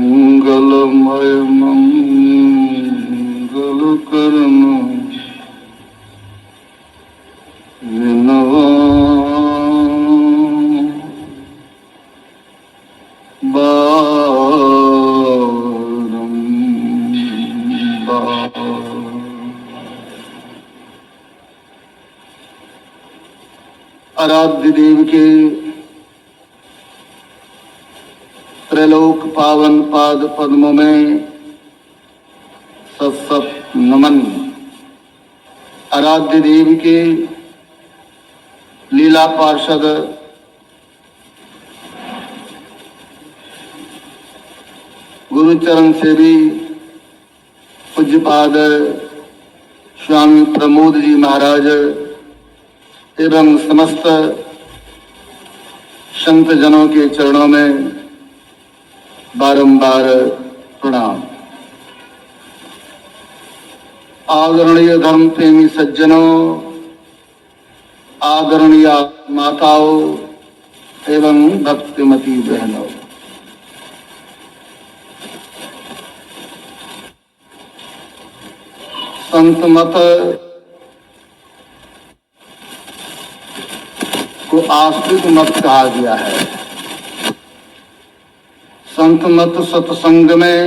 मंगलमय मंगल करना विनवा आराध्य देव के त्रैलोक पावन पाद पद्मों में सत नमन। आराध्य देव के लीला पार्षद गुरुचरण सेवी पूज्यपाद स्वामी प्रमोद जी महाराज एवं समस्त संत जनों के चरणों में बारंबार प्रणाम। आदरणीय धर्म प्रेमी सज्जनों, आदरणीय माताओं एवं भक्तिमती बहनों, संत मत को आस्तिक मत कहा गया है। संत मत सत्संग में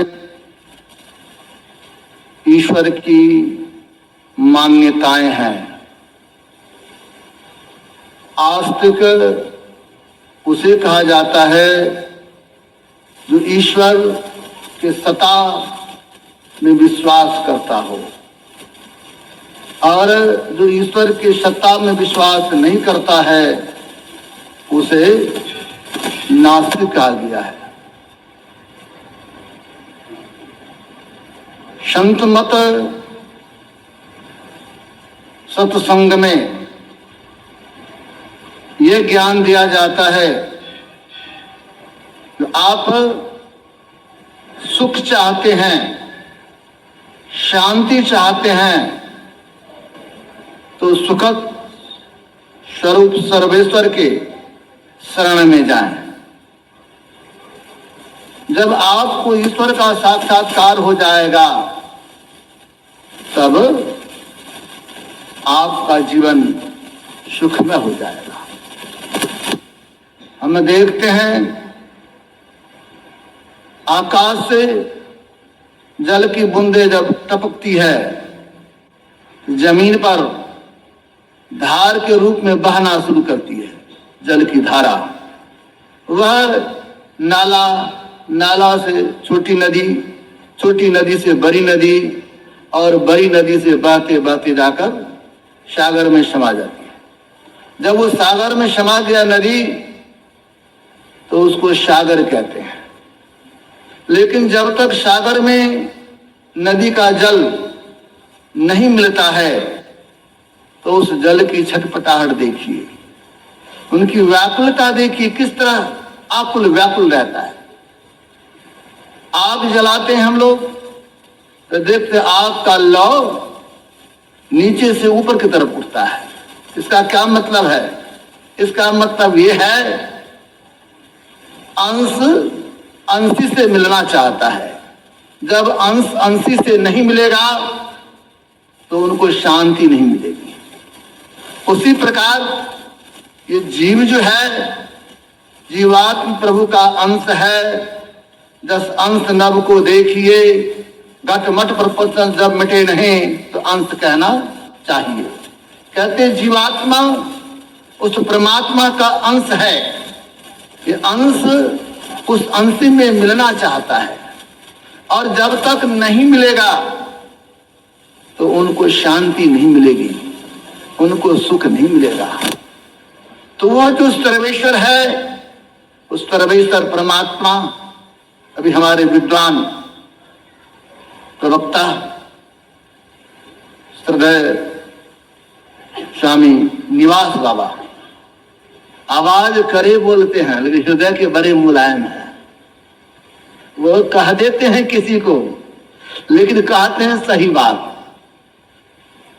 ईश्वर की मान्यताएं हैं। आस्तिक उसे कहा जाता है जो ईश्वर के सत्ता में विश्वास करता हो, और जो ईश्वर के सत्ता में विश्वास नहीं करता है उसे नास्तिक कहा गया है। संत मत सत्संग में यह ज्ञान दिया जाता है कि आप सुख चाहते हैं, शांति चाहते हैं, तो सुखद स्वरूप सर्वेश्वर के शरण में जाएं। जब आपको ईश्वर का साक्षात्कार हो जाएगा तब आपका जीवन सुखमय हो जाएगा। हम देखते हैं आकाश से जल की बूंदें जब टपकती है, जमीन पर धार के रूप में बहना शुरू करती है। जल की धारा, वह नाला से छोटी नदी से बड़ी नदी, और बड़ी नदी से बहते बहते जाकर सागर में समा जाती है। जब वो सागर में समा गया नदी, तो उसको सागर कहते हैं। लेकिन जब तक सागर में नदी का जल नहीं मिलता है, तो उस जल की छटपटाहट देखिए, उनकी व्याकुलता देखिए, किस तरह आकुल व्याकुल रहता है। आग जलाते हैं हम लोग, तो देखते आग का लौ नीचे से ऊपर की तरफ उठता है। इसका क्या मतलब है? इसका मतलब यह है, अंश अंशी से मिलना चाहता है। जब अंश अंशी से नहीं मिलेगा तो उनको शांति नहीं मिलेगी। उसी प्रकार ये जीव जो है, जीवात्म प्रभु का अंश है। जस अंश नभ को देखिए, घटमट प्रपंच जब मिटे नहीं, तो अंश कहना चाहिए। कहते जीवात्मा उस परमात्मा का अंश है। ये अंश उस अंश में मिलना चाहता है, और जब तक नहीं मिलेगा तो उनको शांति नहीं मिलेगी, उनको सुख नहीं मिलेगा। तो वह जो सर्वेश्वर है, उस सर्वेश्वर परमात्मा, अभी हमारे विद्वान प्रवक्ता श्रद्धेय स्वामी निवास बाबा आवाज करे बोलते हैं, लेकिन हृदय के बड़े मुलायम हैं। वो कह देते हैं किसी को, लेकिन कहते हैं सही बात,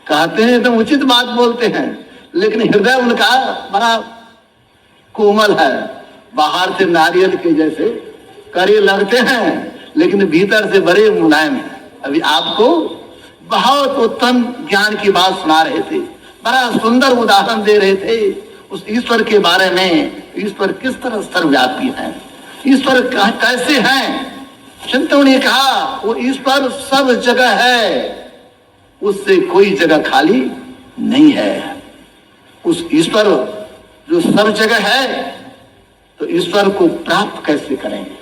कहते हैं तो उचित बात बोलते हैं, लेकिन हृदय उनका बड़ा कोमल है। बाहर से नारियल के जैसे करे लगते हैं, लेकिन भीतर से बड़े मुलायम है। अभी आपको बहुत उत्तम ज्ञान की बात सुना रहे थे, बड़ा सुंदर उदाहरण दे रहे थे उस ईश्वर के बारे में। ईश्वर किस तरह सर्वव्यापी है, ईश्वर कैसे हैं। संतों ने कहा वो ईश्वर सब जगह है, उससे कोई जगह खाली नहीं है। उस ईश्वर जो सब जगह है, तो ईश्वर को प्राप्त कैसे करेंगे?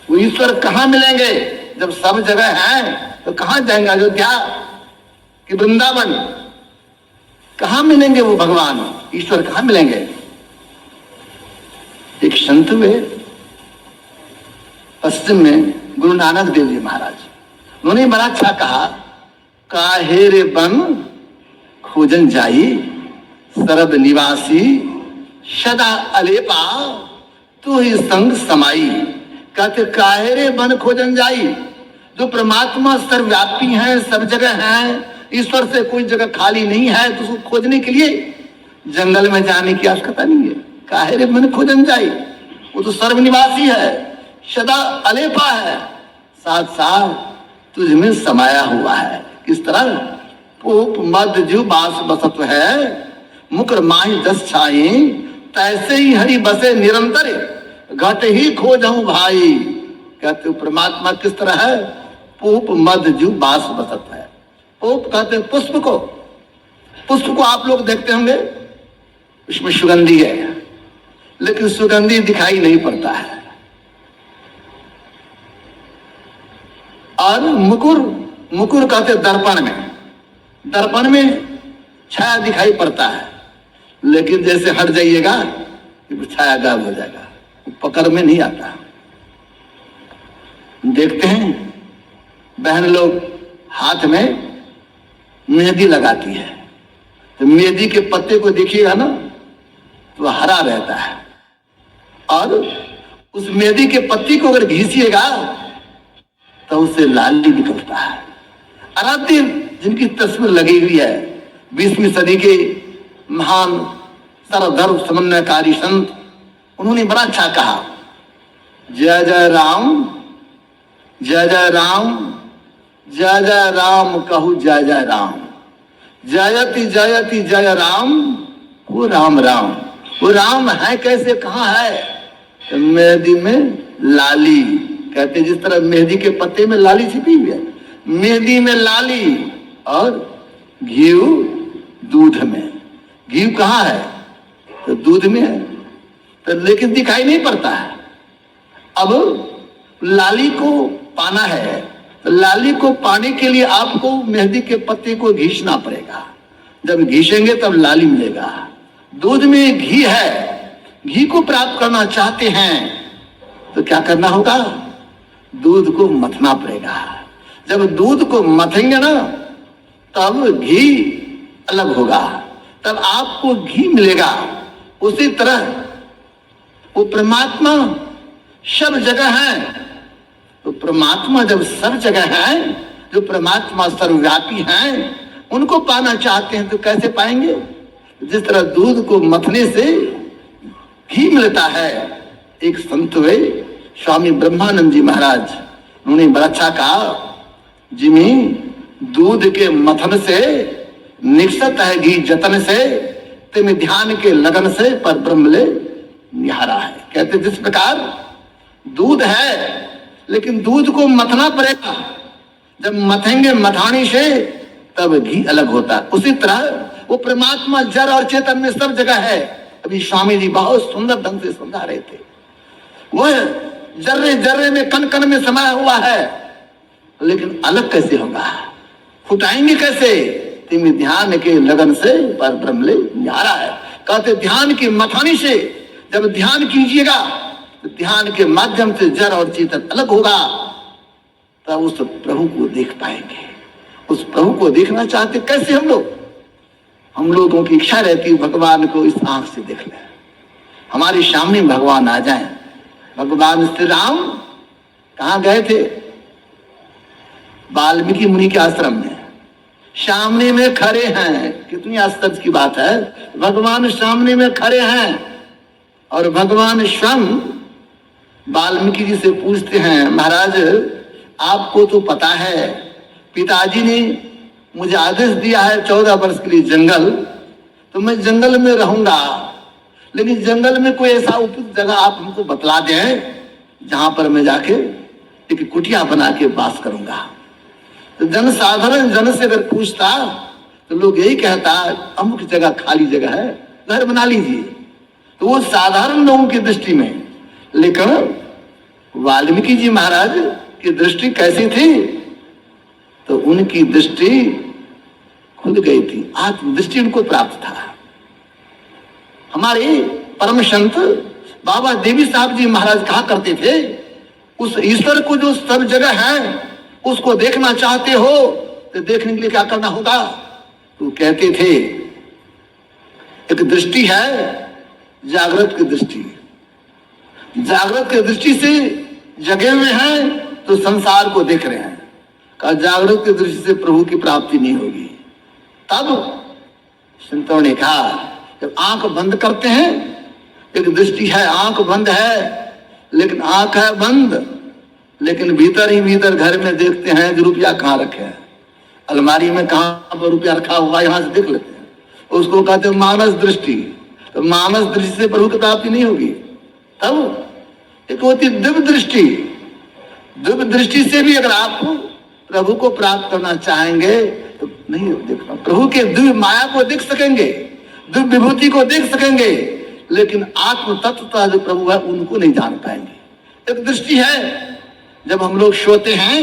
वो ईश्वर कहाँ मिलेंगे? जब सब जगह है तो कहाँ जाएंगे? अयोध्या कि वृंदावन? कहाँ मिलेंगे वो भगवान, ईश्वर कहाँ मिलेंगे? एक संत हुए पश्चिम में, गुरु नानक देव जी महाराज, उन्होंने बड़ा अच्छा कहा, काहे रे बन खोजन जाई सरद निवासी सदा अलेपा तू ही संग समाई। कहते काहे रे बन खोजन जाई, जो परमात्मा सर्वव्यापी है, सब जगह है, ईश्वर से कोई जगह खाली नहीं है, तो उसको खोजने के लिए जंगल में जाने की आवश्यकता नहीं है। काहे रे बन खोजन जाई, वो तो सर्वनिवासी है, सदा अलेपा है, साथ साथ तुझ में समाया हुआ है। किस तरह? पूप मध्य जीव बास बसत है, मुकर माही दस छाई, तैसे ही हरि बसे निरंतर, घट ही खोजहूं भाई। कहते परमात्मा किस तरह है? पूप मध्य जीव बास बसत है। पूप कहते हैं पुष्प को, पुष्प को आप लोग देखते होंगे, उसमें सुगंधी है, लेकिन सुगंधी दिखाई नहीं पड़ता है। और मुकुर, मुकुर कहते दर्पण में, दर्पण में छाया दिखाई पड़ता है, लेकिन जैसे हट जाइएगा छाया गायब हो जाएगा, पकड़ में नहीं आता। देखते हैं बहन लोग हाथ में मेहंदी लगाती है, तो मेहंदी के पत्ते को देखिएगा ना तो हरा रहता है, और उस मेहंदी के पत्ती को अगर घिसिएगा तो उससे लाली निकलता है। आराध्य जिनकी तस्वीर लगी हुई है, 20वीं सदी के महान सर्वधर्म समन्वयकारी संत, उन्होंने बड़ा अच्छा कहा, जय जय राम, जय जय राम, जय जय राम कहू जय जय राम, जयति जयति जय राम, वो राम राम। वो राम है कैसे, कहाँ है? तो मेहंदी में लाली। कहते जिस तरह मेहंदी के पत्ते में लाली छिपी हुई है, मेहंदी में लाली, और घी दूध में। घी कहाँ है? तो दूध में है, तो लेकिन दिखाई नहीं पड़ता है। अब लाली को पाना है, तो लाली को पाने के लिए आपको मेहंदी के पत्ते को घिसना पड़ेगा। जब घिसेंगे तब लाली मिलेगा। दूध में घी है, घी को प्राप्त करना चाहते हैं तो क्या करना होगा? दूध को मथना पड़ेगा। जब दूध को मथेंगे ना तब घी अलग होगा, तब आपको घी मिलेगा। उसी तरह वो परमात्मा सब जगह है, तो परमात्मा जब सब जगह है, जो परमात्मा सर्वव्यापी हैं, उनको पाना चाहते हैं तो कैसे पाएंगे? जिस तरह दूध को मथने से घी मिलता है। एक संत हुए स्वामी ब्रह्मानंद जी महाराज, उन्होंने बड़ा अच्छा कहा, जिमी दूध के मथन से निकसत है घी जतन से, तिम ध्यान के लगन से पर ब्रह्म ले निहारा है। कहते जिस प्रकार दूध है, लेकिन दूध को मथना पड़ेगा, जब मथेंगे मथानी से तब घी अलग होता है। उसी तरह वो परमात्मा जड़ और चेतन में सब जगह है। अभी स्वामी जी बहुत सुंदर ढंग से समझा रहे थे, वह जर्रे जर्रे में कण कण में समाया हुआ है, लेकिन अलग कैसे होगा? फुटाएंगे कैसे? तिम ध्यान के लगन से पर ब्रह्म ले निहारा है। कहते ध्यान की मथानी से जब ध्यान कीजिएगा तो ध्यान के माध्यम से जड़ और चेतन अलग होगा, तब उस प्रभु को देख पाएंगे। उस प्रभु को देखना चाहते कैसे? हम लोगों की इच्छा रहती है भगवान को इस आंख से देख लें, हमारे सामने भगवान आ जाएं। भगवान श्री राम कहाँ गए थे? वाल्मीकि मुनि के आश्रम में, सामने में खड़े हैं। कितनी आश्चर्य की बात है, भगवान सामने में खड़े हैं और भगवान स्वयं वाल्मीकि जी से पूछते हैं, महाराज आपको तो पता है पिताजी ने मुझे आदेश दिया है 14 वर्ष के लिए जंगल, तो मैं जंगल में रहूंगा, लेकिन जंगल में कोई ऐसा उपयुक्त जगह आप हमको बतला दें जहां पर मैं जाके एक कुटिया बना के वास करूंगा। तो जनसाधारण जन से अगर पूछता तो लोग यही कहता अमुक जगह खाली जगह है, घर बना लीजिए। तो वो साधारण लोगों की दृष्टि में, लेकिन वाल्मीकि जी महाराज की दृष्टि कैसी थी? तो उनकी दृष्टि खुल गई थी, आत्मदृष्टि उनको प्राप्त था। हमारे परम संत बाबा देवी साहब जी महाराज कहा करते थे, उस ईश्वर को जो सब जगह है उसको देखना चाहते हो तो देखने के लिए क्या करना होगा? तो कहते थे एक दृष्टि है जागृत की दृष्टि, जागृत की दृष्टि से जगे हुए हैं तो संसार को देख रहे हैं, कहा जागृत की दृष्टि से प्रभु की प्राप्ति नहीं होगी। तब संतों ने कहा जब आंख बंद करते हैं, एक दृष्टि है आंख बंद है, लेकिन आंख है बंद, लेकिन भीतर ही भीतर घर में देखते हैं जो रुपया कहाँ रखे हैं, अलमारी में कहाँ पर रुपया रखा हुआ यहां से देख लेते हैं, उसको कहते हैं मानस दृष्टि। तो मानस दृष्टि से प्रभु की प्राप्ति नहीं होगी। तब एक होती दिव्य दृष्टि, दिव्य दृष्टि से भी अगर आप प्रभु को प्राप्त करना चाहेंगे तो नहीं देखना, प्रभु के दिव्य माया को देख सकेंगे, दिव्य विभूति को देख सकेंगे, लेकिन आत्म तत्वता जो प्रभु है उनको नहीं जान पाएंगे। एक दृष्टि है जब हम लोग सोते हैं,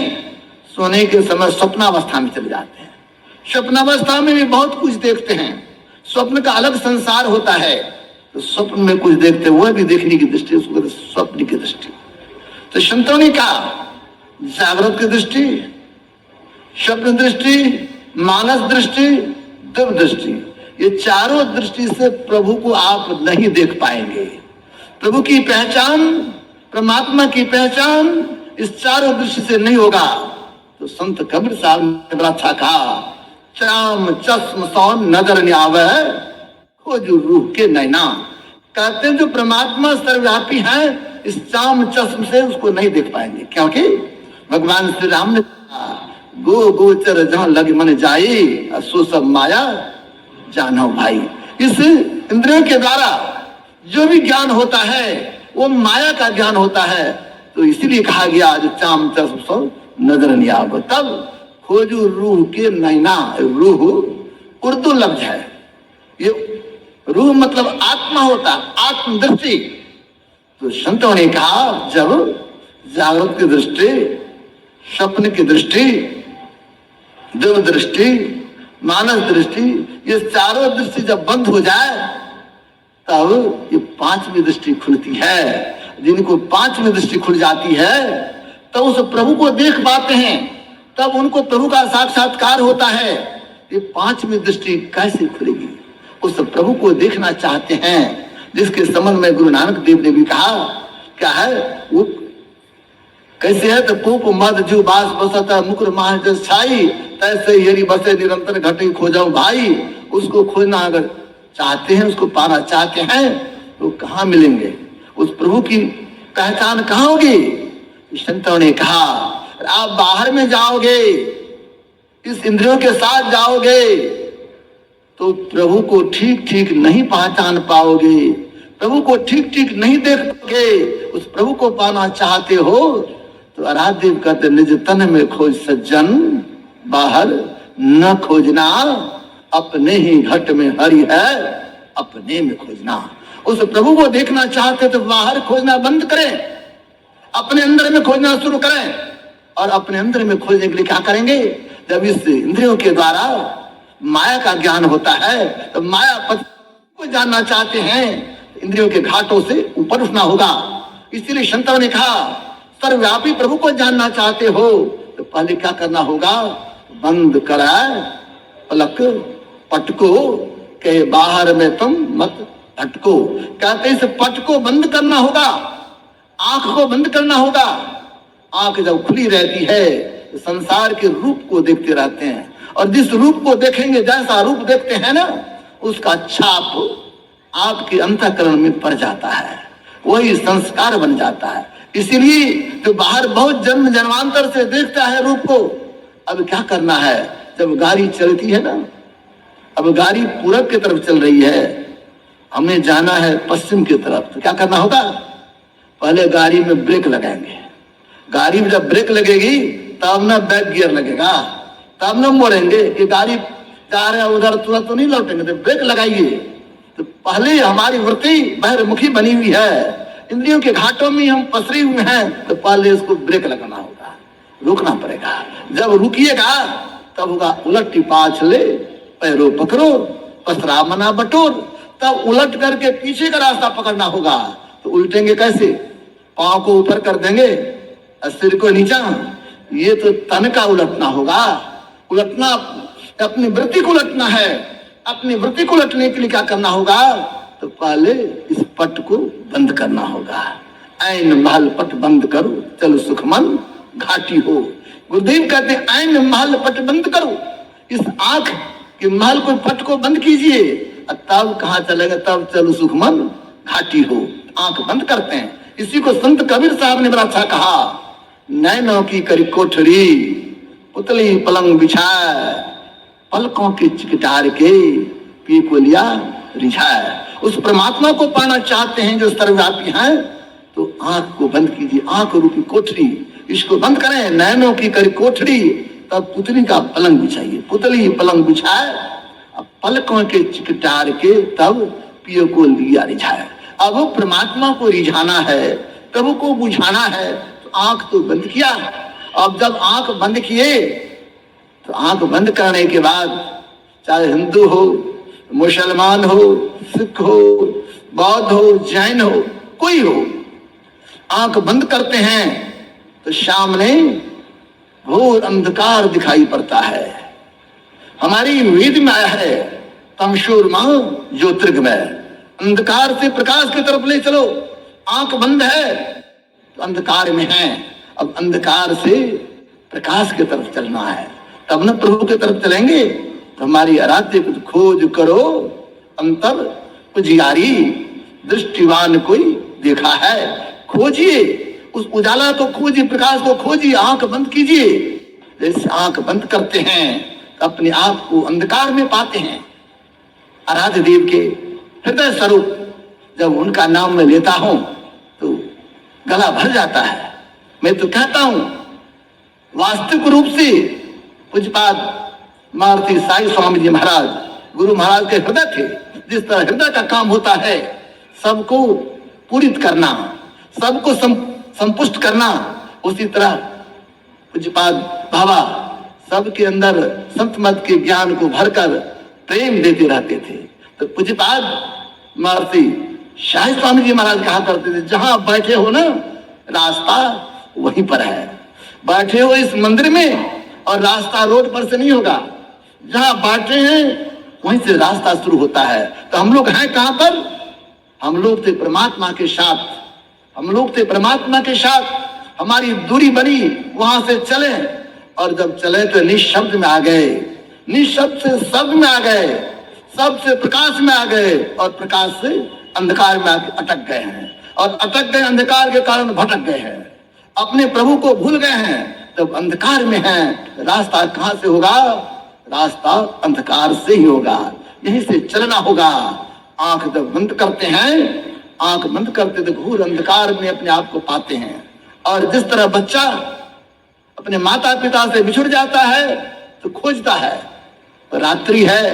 सोने के समय स्वप्नावस्था में चले जाते हैं, स्वप्नावस्था में भी बहुत कुछ देखते हैं, स्वप्न का अलग संसार होता है, तो स्वप्न में कुछ देखते हुए भी देखने की दृष्टि उसको कहते स्वप्न की दृष्टि। तो संतों ने कहा जागृत की दृष्टि, स्वप्न दृष्टि, मानस दृष्टि, दिव्य दृष्टि, ये चारों दृष्टि से प्रभु को आप नहीं देख पाएंगे। प्रभु की पहचान, परमात्मा की पहचान इस चारों दृष्टि से नहीं होगा। तो संत कबीर साहब ने बड़ा अच्छा कहा, चाम चश्म सौ नजर न आवे खोजू रूह के नैना। कहते हैं जो परमात्मा सर्वव्यापी है, इस चाम चश्म से उसको नहीं देख पाएंगे, क्योंकि भगवान श्री राम ने कहा गो गोचर जहां लग मन जाई सो सब माया जानो भाई। इस इंद्रियों के द्वारा जो भी ज्ञान होता है वो माया का ज्ञान होता है। तो इसीलिए कहा गया जो चाम चश्म सो नजर नहीं आवे। तब खोजू रूह के नैना, रूह उर्दू लफ्ज है, ये रूह मतलब आत्मा होता, आत्मदृष्टि। तो संतों ने कहा जब जागृत की दृष्टि, स्वप्न की दृष्टि, दिव्य दृष्टि, मानस दृष्टि, ये चारों दृष्टि जब बंद हो जाए तब ये पांचवी दृष्टि खुलती है। जिनको पांचवी दृष्टि खुल जाती है तब उस प्रभु को देख पाते हैं, तब उनको प्रभु का साक्षात्कार होता है। ये पांचवी दृष्टि कैसे खुलेगी? उस प्रभु को देखना चाहते हैं जिसके संबंध में गुरु नानक देव ने भी कहा, क्या है वो कैसे है? तो पूप मद जू बास बसता मुकुर माह जस छाई, तैसे यदि बसे निरंतर घटे खोजाऊं भाई। उसको खोजना अगर चाहते हैं, उसको पाना चाहते हैं तो कहाँ मिलेंगे? उस प्रभु की पहचान कहाँ होगी? संतों ने कहा आप बाहर में जाओगे, इस इंद्रियों के साथ जाओगे तो प्रभु को ठीक ठीक नहीं पहचान पाओगे, प्रभु को ठीक ठीक नहीं देख पाओगे। उस प्रभु को पाना चाहते हो तो आराध्य कहते निज तन में खोज सज्जन, बाहर न खोजना, अपने ही घट में हरि है, अपने में खोजना। उस प्रभु को देखना चाहते तो बाहर खोजना बंद करें, अपने अंदर में खोजना शुरू करें। और अपने अंदर में खोजने के लिए क्या करेंगे? जब इस इंद्रियों के द्वारा माया का ज्ञान होता है तो माया पद को जानना चाहते हैं, इंद्रियों के घाटों से ऊपर उठना होगा। इसीलिए संतों ने कहा सर्वव्यापी प्रभु को जानना चाहते हो तो पहले क्या करना होगा? बंद कराए पलक पटको के बाहर में तुम मत भटको। कहते इस पट को बंद करना होगा, आंख को बंद करना होगा। आंख जब खुली रहती है तो संसार के रूप को देखते रहते हैं, और जिस रूप को देखेंगे, जैसा रूप देखते हैं ना, उसका छाप आपके अंतःकरण में पड़ जाता है, वही संस्कार बन जाता है। इसीलिए तो बाहर बहुत जन्म जन्मांतर से देखता है रूप को। अब क्या करना है, जब गाड़ी चलती है ना, अब गाड़ी पूरब की तरफ चल रही है, हमें जाना है पश्चिम की तरफ, तो क्या करना होगा, पहले गाड़ी में ब्रेक लगाएंगे। गाड़ी में जब ब्रेक लगेगी तब ना बैक गियर लगेगा, तब ना मोड़ेंगे कि गाड़ी जा रहे हैं उधर, तुरंत तो नहीं लौटेंगे, तो ब्रेक लगाइए। तो पहले हमारी वृत्ति बहिर्मुखी बनी हुई है, इंद्रियों के घाटों में हम पसरे हुए हैं, तो पहले इसको ब्रेक लगाना होगा, रोकना पड़ेगा। जब रुकिएगा तब होगा उलट पाछले पैरों पकड़ो पसरा मना बटोर, तब उलट करके पीछे का रास्ता पकड़ना होगा। तो उल्टेंगे कैसे, पांव को ऊपर कर देंगे और सिर को नीचा, ये तो तन का उलटना होगा। उलटना अपनी वृत्ति को उलटना है। अपनी वृत्ति को उलटने के लिए क्या करना होगा, तो पहले इस पट को बंद करना होगा। ऐन महल पट बंद करो चलो सुखमन घाटी हो। गुरुदेव कहते हैं ऐन महल पट बंद करो, इस आंख के महल को पट को बंद कीजिए, तब कहाँ चलेगा, तब चलो सुखमन घाटी हो। आंख बंद करते हैं। इसी को संत कबीर साहब ने बड़ा अच्छा कहा, नैनों की करी कोठरी पुतली पलंग बिछाए, पलकों के चिकटार के पी को लिया रिझाए। उस परमात्मा को पाना चाहते हैं जो सर्वव्यापी है, तो आंख को बंद कीजिए, आंख रूपी कोठरी इसको बंद करें। नैनों की करी कोठरी, तब पुतली का पलंग बिछाइए, पुतली पलंग बिछाए, अब पलकों के चिकटार के तब पियो को लिया रिझाए। अब वो परमात्मा को रिझाना है, प्रभु को बुझाना है, तो आंख तो बंद किया। अब जब आंख बंद किए, तो आंख बंद करने के बाद चाहे हिंदू हो, मुसलमान हो, सिख हो, बौद्ध हो, जैन हो, कोई हो, आंख बंद करते हैं तो सामने घोर अंधकार दिखाई पड़ता है। हमारी वेद में आया है तमशोर्मा ज्योतिर्गमय, अंधकार से प्रकाश की तरफ ले चलो। आंख बंद है तो अंधकार में है, अब अंधकार से प्रकाश की तरफ चलना है, तब न प्रभु की तरफ चलेंगे। तो हमारी आराध्य कुछ खोज करो अंतर उजियारी, दृष्टिवान कोई देखा है, खोजिए उस उजाला को खोजिए, प्रकाश को खोजिए, आंख बंद कीजिए। जैसे आंख बंद करते हैं तो अपने आप को अंधकार में पाते हैं। आराध्य देव के हृदय स्वरूप जब उनका नाम मैं लेता हूं तो गला भर जाता है। मैं तो कहता हूं वास्तविक रूप से पूज्यपाद मारुति साई स्वामी जी महाराज गुरु महाराज के हृदय थे। जिस तरह हृदय का काम होता है सबको पूरित करना, सबको संपुष्ट करना, उसी तरह पूज्यपाद बाबा सबके अंदर संत मत के ज्ञान को भरकर प्रेम देते रहते थे। तो पूज्यपाद मारुति शाही स्वामी जी महाराज कहा करते थे, जहां बैठे हो ना रास्ता वहीं पर है। बैठे हो इस मंदिर में और रास्ता रोड पर से नहीं होगा, जहां बैठे हैं वहीं से रास्ता शुरू होता है। तो हम लोग हैं कहां पर, हम लोग थे परमात्मा के साथ, हम लोग थे परमात्मा के साथ। हमारी दूरी बनी, वहां से चले, और जब चले तो निशब्द में आ गए, निशब्द से शब्द में आ गए, शब्द से प्रकाश में आ गए, और प्रकाश से अंधकार में आके अटक गए हैं, और अटक गए अंधकार के कारण भटक गए हैं, अपने प्रभु को भूल गए हैं। जब अंधकार में हैं, रास्ता कहां से होगा, रास्ता अंधकार से ही होगा, यहीं से चलना होगा। आंख जब बंद करते हैं, आंख बंद करते तो घोर अंधकार में अपने आप को पाते हैं। और जिस तरह बच्चा अपने माता पिता से बिछुड़ जाता है तो खोजता है, तो रात्रि है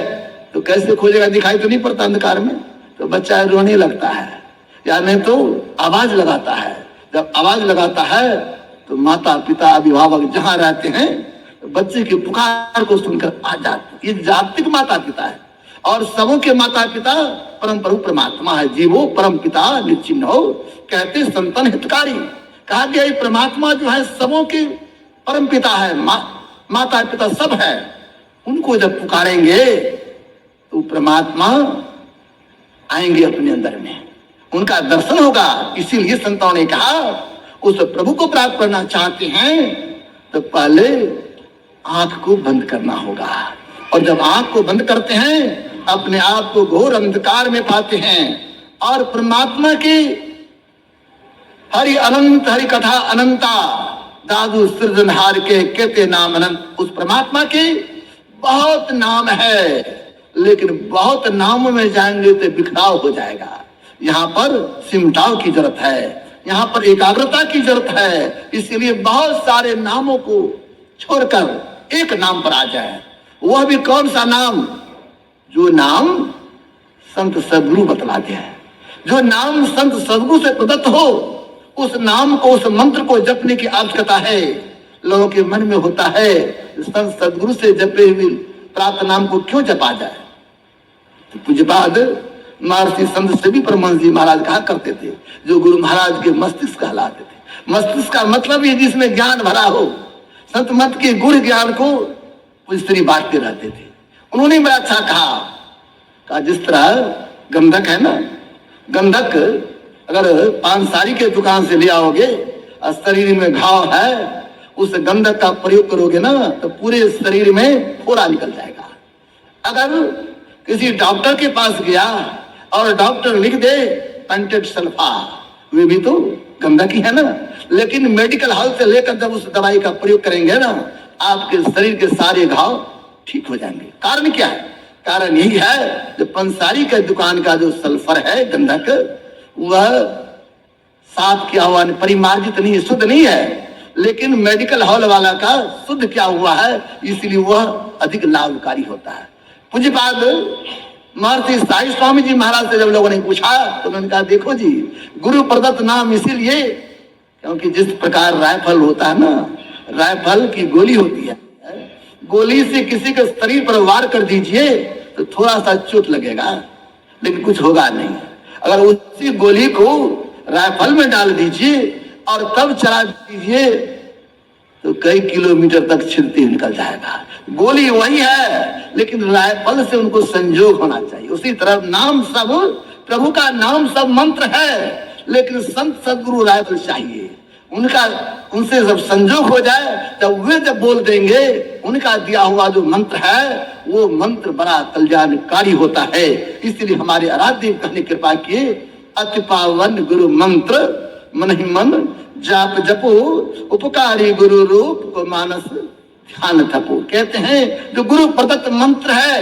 तो कैसे खोजेगा, दिखाई तो नहीं पड़ता अंधकार में, तो बच्चा रोने लगता है, या नहीं तो आवाज लगाता है। जब आवाज लगाता है तो माता पिता अभिभावक जहां रहते हैं तो बच्चे की पुकार को सुनकर आ जाते। ये जागतिक माता पिता है, और सबों के माता पिता परम प्रभु परमात्मा है। जीवो परम पिता निश्चिन्ह हो, कहते संतन हितकारी। कहा गया ये परमात्मा जो है सबों के परम पिता है, माता पिता सब है। उनको जब पुकारेंगे तो परमात्मा आएंगे अपने अंदर में, उनका दर्शन होगा। इसीलिए संतों ने कहा उस प्रभु को प्राप्त करना चाहते हैं तो पहले आंख को बंद करना होगा। और जब आंख को बंद करते हैं अपने आप को घोर अंधकार में पाते हैं, और परमात्मा के हरि अनंत हरि कथा अनंता, दादू सृजनहार के कहते नाम अनंत। उस परमात्मा के बहुत नाम है, लेकिन बहुत नामों में जाएंगे तो बिखराव हो जाएगा। यहाँ पर सिमटाव की जरूरत है, यहाँ पर एकाग्रता की जरूरत है। इसलिए बहुत सारे नामों को छोड़कर एक नाम पर आ जाए। वह भी कौन सा नाम? जो नाम संत सद्गुरु बतलाते हैं, जो नाम संत सद्गुरु से प्रदत्त हो, उस नाम को, उस मंत्र को जपने की आवश्यकता है। लोगों के मन में होता है संत सद्गुरु से जपे हुए प्राप्त नाम को क्यों जपा जाए। तो पूज्यपाद महर्षि संत सेवी परमहंस जी महाराज कहा करते थे, जो गुरु महाराज के मस्तिष्क कहलाते थे। मस्तिष्क का मतलब ये जिसमें ज्ञान भरा हो। संत मत के गुण ज्ञान को पुष्टि बांटते रहते थे। उन्होंने बड़ा अच्छा कहा जिस तरह गंधक है ना, गंधक अगर पानसारी के दुकान से ले आओगे और शरीर में घाव है, उस गंधक का प्रयोग करोगे ना तो पूरे शरीर में फोड़ा निकल जाएगा। अगर किसी डॉक्टर के पास गया और डॉक्टर लिख दे पेंटेड सल्फा, वे भी तो गंधक ही है ना, लेकिन मेडिकल हॉल से लेकर जब उस दवाई का प्रयोग करेंगे ना, आपके शरीर के सारे घाव ठीक हो जाएंगे। कारण क्या है? कारण यही है जो पंसारी के दुकान का जो सल्फर है, गंधक, वह साफ किया हुआ, परिमार्जित नहीं है, शुद्ध नहीं है। लेकिन मेडिकल हॉल वाला का शुद्ध क्या हुआ है, इसलिए वह अधिक लाभकारी होता है। पूज्यपाद महर्षि साई स्वामी जी महाराज से जब लोगों ने पूछा तो उन्होंने कहा, देखो जी, गुरु प्रदत्त नाम इसीलिए क्योंकि जिस प्रकार राइफल होता है ना, राइफल की गोली होती है, गोली से किसी के शरीर पर वार कर दीजिए तो थोड़ा सा चोट लगेगा, लेकिन कुछ होगा नहीं। अगर उसी गोली को राइफल में डाल दीजिए और तब चला दीजिए तो कई किलोमीटर तक छिड़ते निकल जाएगा। गोली वही है, लेकिन राइफल से उनको संजोग होना चाहिए। उसी तरह नाम सब प्रभु का नाम सब मंत्र है, लेकिन संत सद्गुरु राइफल चाहिए। उनका उनसे जब संजोग हो जाए तब वे जब बोल देंगे, उनका दिया हुआ जो मंत्र है वो मंत्र बड़ा कल्याणकारी होता है। इसलिए हमारे आराध्य कहने कृपा किए, अति पावन गुरु मंत्र मन ही मन जाप जपो, उपकारी गुरु रूप को मानस ध्यान थपो। कहते हैं जो गुरु प्रदत्त मंत्र है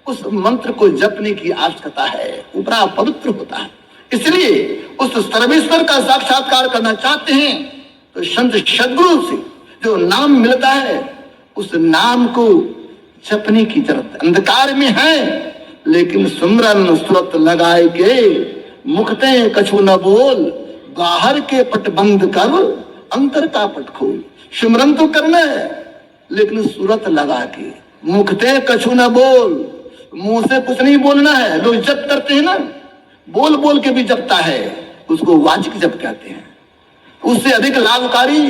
उस मंत्र को जपने की आवश्यकता है, वो बड़ा पवित्र होता है। इसलिए उस सर्वेश्वर का साक्षात्कार करना चाहते हैं तो संत सद्गुरु से जो नाम मिलता है उस नाम को जपने की जरूरत है। अंधकार में है लेकिन सुमरन सुरत लगाए के, मुखते कछु न बोल, बाहर के पट बंद कर अंतर का पट खोल। सिमरन तो करना है लेकिन सूरत लगा के, मुखते कछु न बोल, मुंह से कुछ नहीं बोलना है। लोग जप करते हैं ना, बोल बोल के भी जपता है, उसको वाचिक जप कहते हैं। उससे अधिक लाभकारी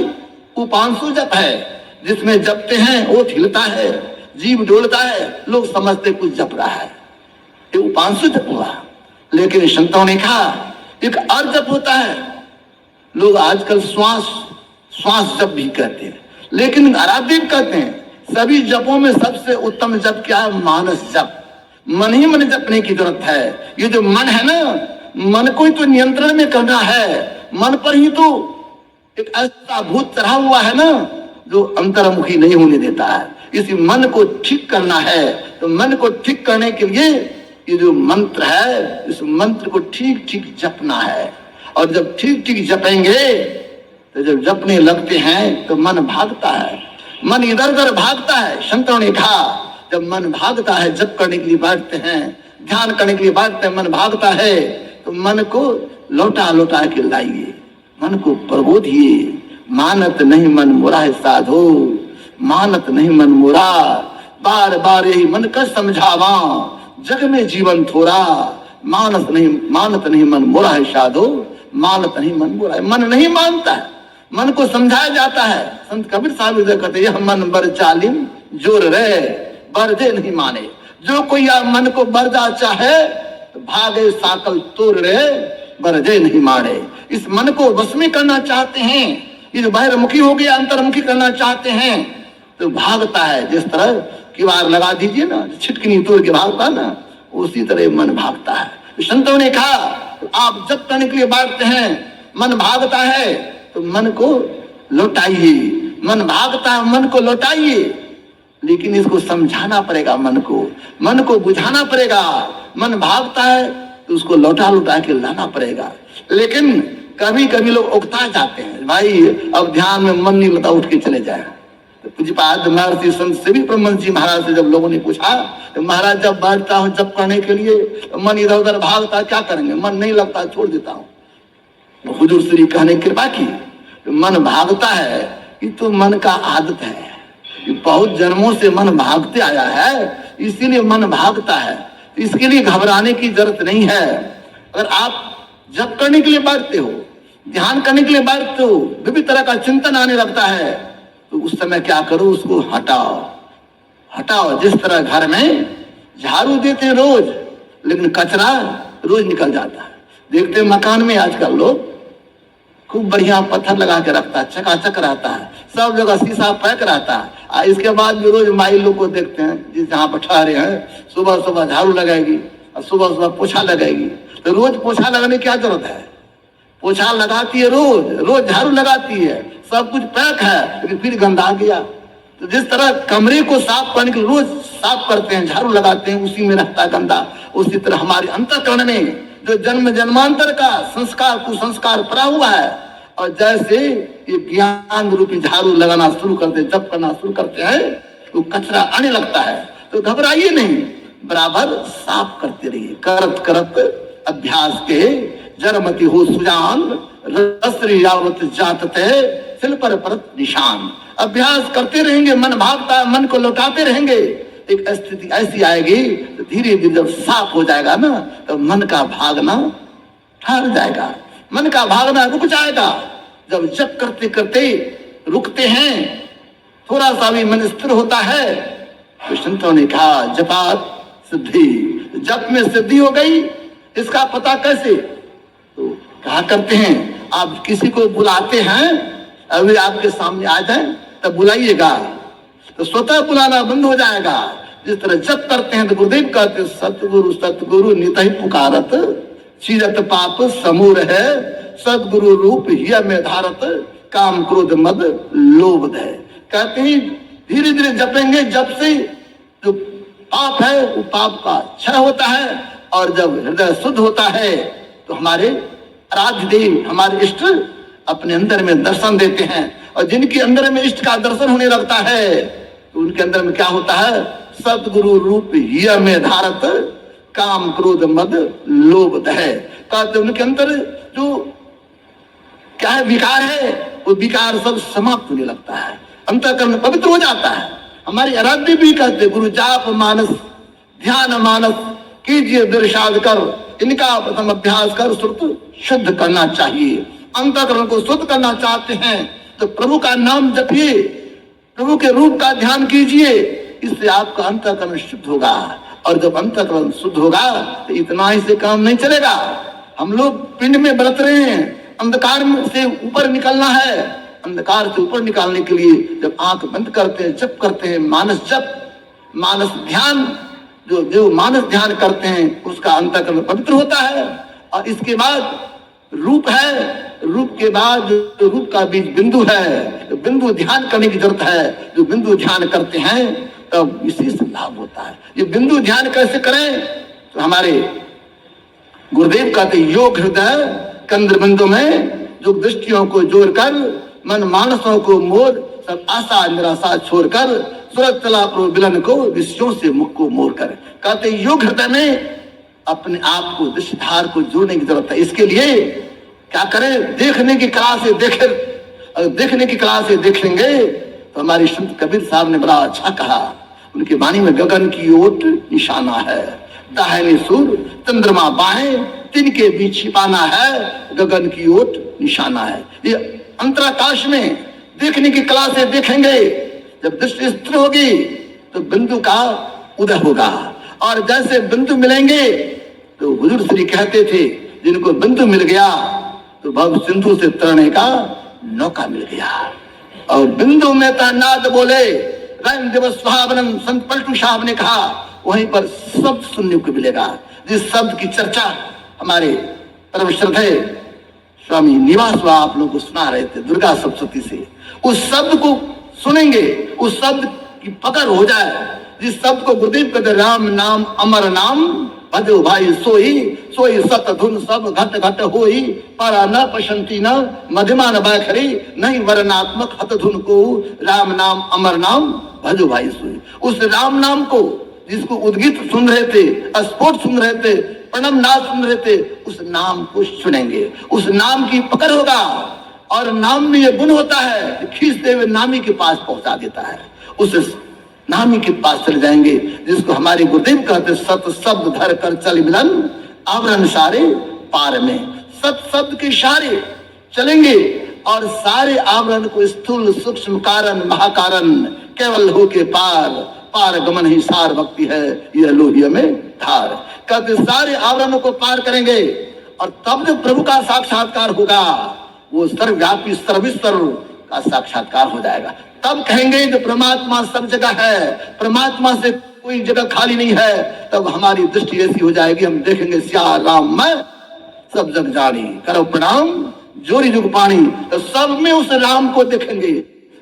उपांशु जप है, जिसमें जपते हैं वो हिलता है, जीव डोलता है, लोग समझते कुछ जप रहा है, ये उपांशु जप हुआ। लेकिन संतों ने कहा एक और जप होता है। लोग आजकल श्वास जप भी कहते हैं, लेकिन आराध्य कहते हैं। सभी जपों में सबसे उत्तम जप क्या है? मानस जप। मन ही मन जपने की जरूरत है। ये जो मन है ना, मन को ही तो नियंत्रण में करना है। मन पर ही तो एक ऐसा भूत चढ़ा हुआ है ना जो अंतर्मुखी नहीं होने देता है। इसी मन को ठीक करना है, तो मन को ठीक करने के लिए ये जो मंत्र है, इस मंत्र को ठीक ठीक जपना है। और जब ठीक ठीक जपेंगे तो जब जपने लगते हैं तो मन भागता है, मन इधर उधर भागता है। संतों ने कहा जब मन भागता है, जप करने के लिए बैठते हैं, ध्यान करने के लिए बैठते हैं, मन भागता है तो मन को लौटा लौटा के लाइए, मन को प्रबोधिए। मानत नहीं मन मोरा है साधो, मानत नहीं मन मोरा, बार बार यही मन का समझावा, जग में जीवन थोड़ा। मानत नहीं मन मोरा है साधो, मानत नहीं मन मोरा है। मन नहीं मानता है, मन को समझाया जाता है। संत कबीर साहब कहते हैं मन बर जालिम जोर रे, बरजे नहीं माने। जो कोई मन को बरजा चाहे तो भागे साकल तोड़ रे, बरजे नहीं माने। इस मन को वश में करना चाहते हैं, ये जो बाहरमुखी हो गया अंतर्मुखी करना चाहते हैं तो भागता है। जिस तरह किवाड़ लगा दीजिए ना, छिटकनी तोड़ के भागता ना, उसी तरह मन भागता है। तो संतों ने कहा आप जप करने के लिए बैठते हैं, मन भागता है तो मन को लौटाइए, मन भागता है मन को लौटाइए। लेकिन इसको समझाना पड़ेगा, मन को बुझाना पड़ेगा। मन भागता है तो उसको लौटा के लाना पड़ेगा। लेकिन कभी कभी लोग उकता जाते हैं, भाई अब ध्यान में मन नहीं लगता, उठ के चले जाए। तो पूज्यपाद महर्षि संत सेवी ब्रह्मन जी महाराज से जब लोगों ने पूछा तो महाराज जब बैठता हूं जब करने के लिए तो मन इधर उधर भागता, क्या करेंगे, मन नहीं लगता, छोड़ देता हूं। तो हुजूर श्री कहने कृपा की, तो मन भागता है ये तो मन का आदत है, बहुत जन्मों से मन भागते आया है, इसीलिए मन भागता है। तो इसके लिए घबराने की जरूरत नहीं है। अगर आप जप करने के लिए बैठते हो, ध्यान करने के लिए बैठते हो, विभिन्न तरह का चिंतन आने लगता है, तो उस समय क्या करो, उसको हटाओ। जिस तरह घर में झाड़ू देते हैं रोज, लेकिन कचरा रोज निकल जाता है। देखते हैं मकान में आजकल लोग खूब बढ़िया पत्थर लगा के रखता है, चकाचक रहता है, सब जगह शीशा पैक रहता है। इसके बाद भी रोज माई लोग को देखते हैं जिस जहाँ पर ठहरे हैं, सुबह सुबह झाड़ू लगाएगी और सुबह सुबह पोछा लगाएगी। तो रोज पोछा लगाने की क्या जरूरत है, पोछा लगाती है रोज झाड़ू लगाती है, सब कुछ पैक है, लेकिन फिर गंदा गया। तो जिस तरह कमरे को साफ करने के लिए रोज साफ करते हैं, झाड़ू लगाते हैं, उसी में रहता है गंदा, उसी तरह हमारे अंतःकरण में जो जन्म जन्मांतर का संस्कार कुसंस्कार पड़ा हुआ है, और जैसे ये ज्ञान रूपी झाड़ू लगाना शुरू करते, जप करना शुरू करते हैं, तो कचरा आने लगता है। तो घबराइए नहीं, बराबर साफ करते रहिए। करत करत अभ्यास के जरमति हो सुजान, रसरी यावत जातते सिल पर परत निशान। अभ्यास करते रहेंगे, मन भागता, मन को लौटाते रहेंगे, एक स्थिति ऐसी आएगी तो धीरे धीरे जब साफ हो जाएगा ना, तो मन का भागना ठहर जाएगा, मन का भागना रुक जाएगा। जब जप करते करते रुकते हैं, थोड़ा सा भी मन स्थिर होता है, तो संतों ने कहा जपात सिद्धि, जप में सिद्धि हो गई। इसका पता कैसे, तो कहा करते हैं, आप किसी को बुलाते हैं, अभी आपके सामने आ जाए तब बुलाइएगा, तो स्वतः बुलाना बंद हो जाएगा। जिस तरह जप करते हैं तो गुरुदेव कहते सतगुरु सतगुरु नितहि पुकारत, चीरत पाप समूर है, सदगुरु रूप हिय में धारत, काम क्रोध मद लोभ है। कहते हैं धीरे धीरे जपेंगे, जप से जो पाप है वो पाप का क्षय होता है, और जब हृदय शुद्ध होता है तो हमारे आराध्य देव, हमारे इष्ट अपने अंदर में दर्शन देते हैं। और जिनके अंदर में इष्ट का दर्शन होने लगता है तो उनके अंदर में क्या होता है, सदगुरु रूप हिय में धारत, काम क्रोध मद लोभ है। कहते उनके अंदर जो क्या है विकार है, वो विकार सब समाप्त होने लगता है, अंतःकरण पवित्र हो जाता है। हमारी आराध्य भी कहते गुरु जाप मानस ध्यान मानस कीजिए दिरशाद कर, इनका प्रथम अभ्यास कर श्रुत शुद्ध करना चाहिए। अंतःकरण को शुद्ध करना चाहते हैं तो प्रभु का नाम जपिए, प्रभु के रूप का ध्यान कीजिए, इससे आपका अंतःकरण शुद्ध होगा। और जब अंतःकरण शुद्ध होगा तो इतना ही से काम नहीं चलेगा। हम लोग पिंड में बरत रहे हैं, अंधकार से ऊपर निकलना है। अंधकार से ऊपर निकालने के लिए जब आंख बंद करते हैं, जप करते हैं, मानस जप, मानस ध्यान, जो मानस ध्यान करते हैं उसका अंतःकरण पवित्र होता है। और इसके बाद रूप है, रूप के बाद जो रूप का बीज बिंदु है, तो बिंदु ध्यान करने की जरूरत है। जो बिंदु ध्यान करते हैं तब इसी से लाभ होता है। ये बिंदु ध्यान कैसे करें, तो हमारे गुरुदेव कहते योग हृदय केंद्र बिंदु में जो दृष्टियों को जोड़कर मन मानसों को मोड़, सब आशा निराशा छोड़कर सूरज तला विलन को विषयों से मुख को मोड़ कर। कहते योग हृदय में अपने आप को दृष्टिधार को जोड़ने की जरूरत है। इसके लिए क्या करें, देखने की कला से देखें, अगर देखने की कला से देखेंगे तो हमारे संत कबीर साहब ने बड़ा अच्छा कहा, उनकी वाणी में गगन की ओट निशाना है, दाहिने सूर चंद्रमा बाएं, तिनके बीच छिपाना है, गगन की ओट निशाना है। ये अंतराकाश में देखने की कला से देखेंगे, जब दृष्टि स्थिर होगी तो बिंदु का उदय होगा। और जैसे बिंदु मिलेंगे तो हुजूर श्री कहते थे जिनको बिंदु मिल गया तो भव सिंधु से तरने का नौका मिल गया। और बिंदु में नाद बोले रंग दिवस सुहावनम, संत पलटू साहब ने कहा, वहीं पर शब्द सुनने को मिलेगा। जिस शब्द की चर्चा हमारे परम श्रद्धेय स्वामी निवास आप लोगों को सुना रहे थे दुर्गा सप्तशती से। उस शब्द को सुनेंगे, उस शब्द की पकड़ हो जाए, जिस शब्द को गुरुदेव कहते राम नाम अमर नाम भजो भाई सोई सोई सत धुन सब घट घट होई पारा न पशंती न मध्यमा न बैखरी नहीं वर्णात्मक हत धुन को राम नाम अमर नाम भजो भाई सोई। उस राम नाम को जिसको उद्गीत सुन रहे थे, स्फोट सुन रहे थे, प्रणम नाद सुन रहे थे, उस नाम को सुनेंगे, उस नाम की पकड़ होगा। और नाम में यह गुण होता है खींचते हुए नामी के पास पहुंचा देता है। उस नामी के पास चले जाएंगे जिसको हमारे गुरुदेव कहते सत शब्द धर कर चल मिलन आवरण सारे पार में। सत शब्द के इशारे चलेंगे और सारे आवरण को स्थूल सूक्ष्म कारण महाकारण केवल हो के पार पार गमन ही सार भक्ति है यह लोहिया में धार। कहते सारे आवरणों को पार करेंगे और तब जब प्रभु का साक्षात्कार होगा वो सर्वव्यापी सर्वेश्वर का साक्षात्कार हो जाएगा। तब कहेंगे जो परमात्मा सब जगह है, परमात्मा से कोई जगह खाली नहीं है। तब हमारी दृष्टि ऐसी हो जाएगी, हम देखेंगे सिया राम मैं सब जग जानी करो प्रणाम जोरी जुग पानी। तो सब में उस राम को देखेंगे,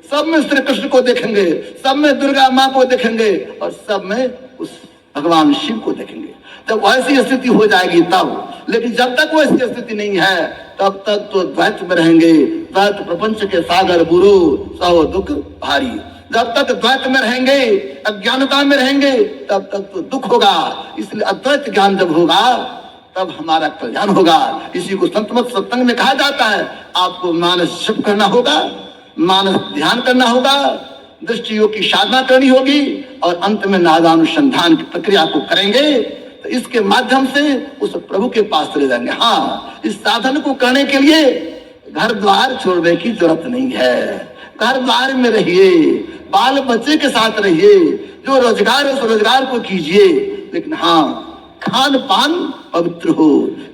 सब में श्री कृष्ण को देखेंगे, सब में दुर्गा माँ को देखेंगे और सब में उस भगवान शिव को देखेंगे। जब वैसी स्थिति हो जाएगी तब, लेकिन जब तक वैसी स्थिति नहीं है तब तक तो द्वैत में रहेंगे। द्वैत प्रपंच के सागर बुरु सौ दुख भारी। जब तक द्वैत में रहेंगे, अज्ञानता में रहेंगे, तब तक तो दुख होगा। इसलिए अद्वैत ज्ञान जब होगा तब हमारा कल्याण होगा। इसी को संतमत सत्संग में कहा जाता है आपको मानस जप करना होगा, मानस ध्यान करना होगा, दृष्टि योग की साधना करनी होगी और अंत में नादानुसंधान की प्रक्रिया को करेंगे तो इसके माध्यम से उस प्रभु के पास चले जाएंगे। हाँ, इस साधन को करने के लिए घर द्वार छोड़ने की जरूरत नहीं है। घर द्वार में रहिए, बाल बच्चे के साथ रहिए, जो रोजगार है उस रोजगार को कीजिए, लेकिन हाँ खान पान पवित्र हो,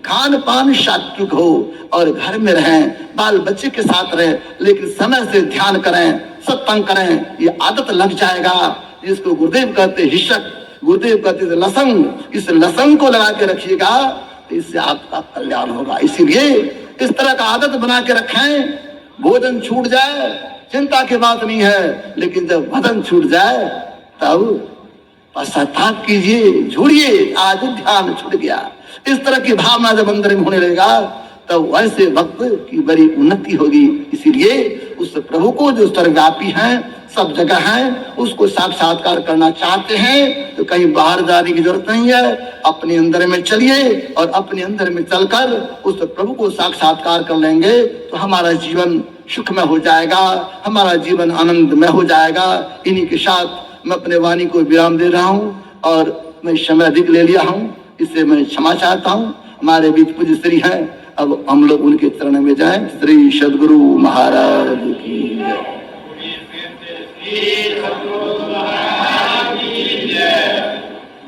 खान पान सात्विक हो और घर में रहें, बाल बच्चे के साथ रहें, लेकिन समय से ध्यान करें, सत्संग करें। ये आदत लग जाएगा जिसको गुरुदेव कहते हिस्सक, गुरुदेव कहते थे लसंग। इस लसंग को लगा के रखिएगा तो इससे आपका कल्याण होगा। इसीलिए इस तरह का आदत बना के रखें। भोजन छूट जाए चिंता की बात नहीं है, लेकिन जब भजन छूट जाए तब पश्चाताप कीजिए, झूड़िए आज ध्यान छूट गया। इस तरह की भावना जब अंदर में होने लगेगा तब वैसे भक्त की बड़ी उन्नति होगी। इसीलिए उस प्रभु को जो सर्वव्यापी है, सब जगह है, उसको साक्षात्कार करना चाहते हैं तो कहीं बाहर जाने की जरूरत नहीं है। अपने अंदर में चलिए और अपने अंदर में चलकर उस प्रभु को साक्षात्कार कर लेंगे तो हमारा जीवन सुखमय हो जाएगा, हमारा जीवन आनंदमय हो जाएगा। इन्हीं के साथ मैं अपने वाणी को विराम दे रहा हूँ और मैं समय अधिक ले लिया हूँ, इससे मैं क्षमा चाहता हूँ। हमारे बीच पूज्य श्री हैं, अब हम लोग उनके चरण में जाएं। श्री सद्गुरु महाराज की जय।